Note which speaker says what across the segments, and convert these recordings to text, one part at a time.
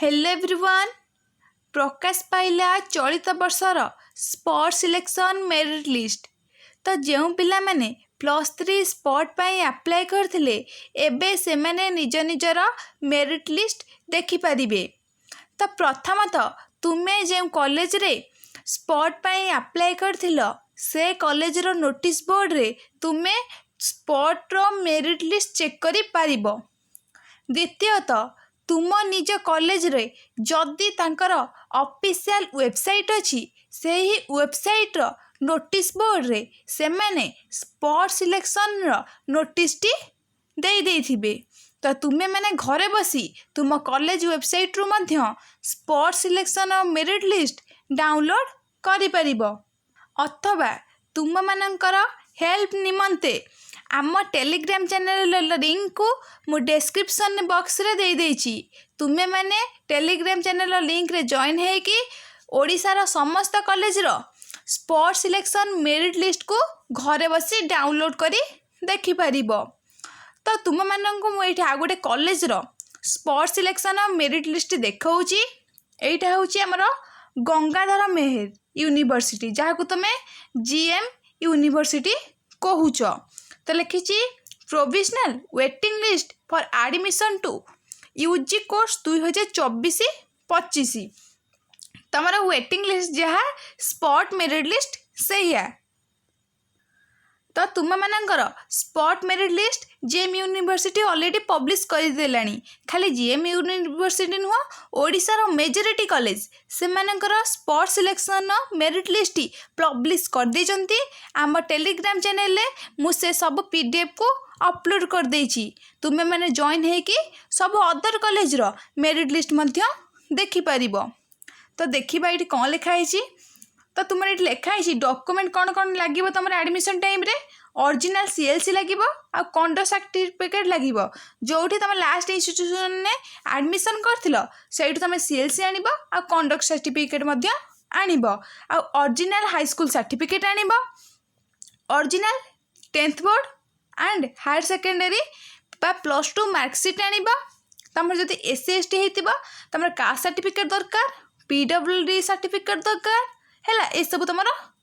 Speaker 1: Hello everyone. प्रकाश पाइला चलित वर्षर sport selection merit list. तो जो पिला माने +3 स्पोर्ट पाई अप्लाई करथिले एबे से माने निज निजर मेरिट लिस्ट देखि परिबे। तो प्रथमतः तुमे जो कॉलेज रे स्पोर्ट पाई अप्लाई करथिलो से कॉलेज रो नोटिस बोर्ड रे तुमे स्पोर्ट रो मेरिट लिस्ट चेक करि पारिबो। द्वितीयतः तुम निज कॉलेज रे जदि तांकर ऑफिशियल वेबसाइट अच्छी से ही वेबसाइट रो नोटिस बोर्ड रे से माने स्पोर्ट सिलेक्शन रो नोटिस टी दे देथिबे। तो तुमे माने घरे बसी तुम कॉलेज वेबसाइट रु मध्य sport selection merit list download करि परिबो। अथवा तुम मानकर हेल्प निमंते आम टेलीग्राम चैनल लिंक को मु डिस्क्रिप्शन बॉक्स रे दे देछि। तुमे माने टेलीग्राम चैनल लिंक रे जॉइन है कि ओडिसा समस्त कॉलेज रो स्पोर्ट सिलेक्शन मेरिट लिस्ट को घरे बसी डाउनलोड करी देखि परिबो। तो तुम मानक मु एठी आ गोटे कॉलेज रो स्पोर्ट सिलेक्शन मेरिट लिस्ट देखाउछि। एटा होछि हमर गंगाधर मेहर यूनिवर्सिटी जहाँ को तुमे जीएम यूनिवर्सिटी कहूछ। तो लिखी provisional waiting list for admission to UG course 2024-25 तमरा वेटिंग लिस्ट जहाँ स्पॉट मेरिट लिस्ट से है। तो तुम मानकर spot merit list GM university already publish कर देलानी। खाली जीएम यूनिवर्सिटी नुह ओडिसा रो मेजॉरिटी कॉलेज से मानकर spot selection merit list publish कर देचंती। आम टेलीग्राम चैनल रे मु से सब पीडीएफ को अपलोड कर देछि। तुमे माने जॉइन है कि सब अदर कॉलेज रो मेरिट लिस्ट मध्य देखि परिबो। तो देखिबा एठी कोन लिखा है। तो तुम ये लिखाई डॉक्यूमेंट कौन कौन लगे तुम एडमिशन टाइम रे ओरिजिनल सीएलसी लगे आ कंडक्ट सर्टिफिकेट लगे जो तुम लास्ट इंस्टीट्यूशन ने एडमिशन कर तुम सीएलसी आनिब आ कंडक्ट सर्टिफिकेट आनिब आ ओरिजिनल हाई स्कूल सर्टिफिकेट आनिब original 10th board and higher secondary +2 marksheet आनिब। तुम जब एससी एसटी होता तुम कास्ट सर्टिफिकेट दरकार पीडब्ल्यूडी सर्टिफिकेट दरकार है ये सब तुम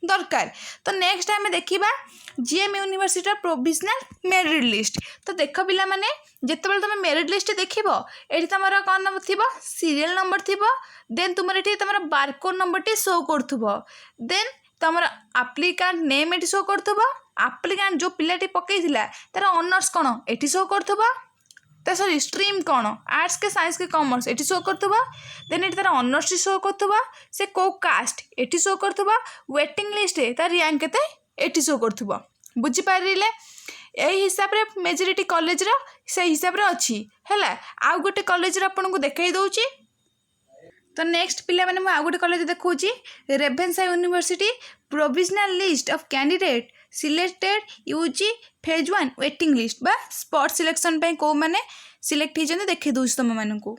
Speaker 1: दरकार। तो नेक्स्ट आम देखा GM university provisional merit list. तो देख पिला माने जितेबाला तुम मेरिट लिस्ट देख ये तुम कौन नंबर थी सीरियल नंबर थी देन तुम ये तुम बारकोड नंबर टी शो कर देन तुम आप्लिकांट नेम ये शो कर आप्लिकांट जो पिलाटी पकई तार ऑनर्स कौन ये शो कर सॉरी स्ट्रीम कौन आर्ट्स के साइंस के कॉमर्स ये शो कर देन ये तार ऑनर्स शो कर से कौ कास्ट ये शो कर वेटिंग लिस्ट तार रैंक के ये शो कर बुझीपारे। यही हिसाब से मेजॉरिटी कॉलेज रा से हिसाब रे अच्छी है। आउ गोटे कॉलेज रा आपन को देखाई दउची। तो नेक्स्ट पिला माने मु आउ गोटे कॉलेज देखौची Ravenshaw university provisional list of candidate selected UG phase 1 waiting list बा स्पॉट सिलेक्शन पे को माने सिलेक्ट होइजन देखै दउछ तुम मानन को।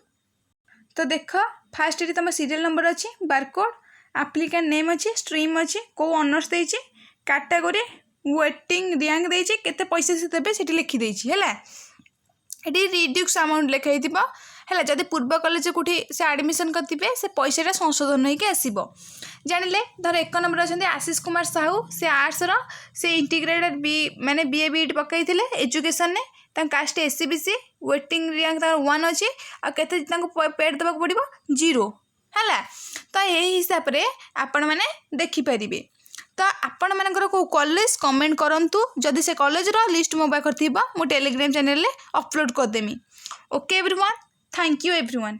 Speaker 1: तो देख फास्ट रे तुम सीरियल नंबर अच्छी बारकोड एप्लिकेंट नेम अच्छी स्ट्रीम अच्छी को ऑनर्स देछि कैटेगरी वेटिंग रैंक देछि केते पैसा से देबे सेठी लिखि देछि हैला। एटी रिड्यूस अमाउंट लिखाई दिबा है। जदि पूर्व कॉलेज कोठी से एडमिशन करथिबे से पैसाटा संशोधन होइके आसीबो। जानिले धर 1 नंबर अच्छा आशीष कुमार साहू से आर्ट्स रो से इंटीग्रेटेड बी माने बीए बीएड पकईथिले एजुकेशन ने तां कास्ट एससीबीसी वेटिंग रैंक तार 1 अछि आ केते तांको पेड देबा पड़िबो 0 हैला। तो यही हिसाब रे आपण माने देखि परिबे। तो आपण मानकर को कॉलेज कमेंट करंतु जदि से कॉलेज रो लिस्ट मो पाखर थिबा मो टेलीग्राम चैनल ले अपलोड कर देमी। Okay everyone, thank you everyone.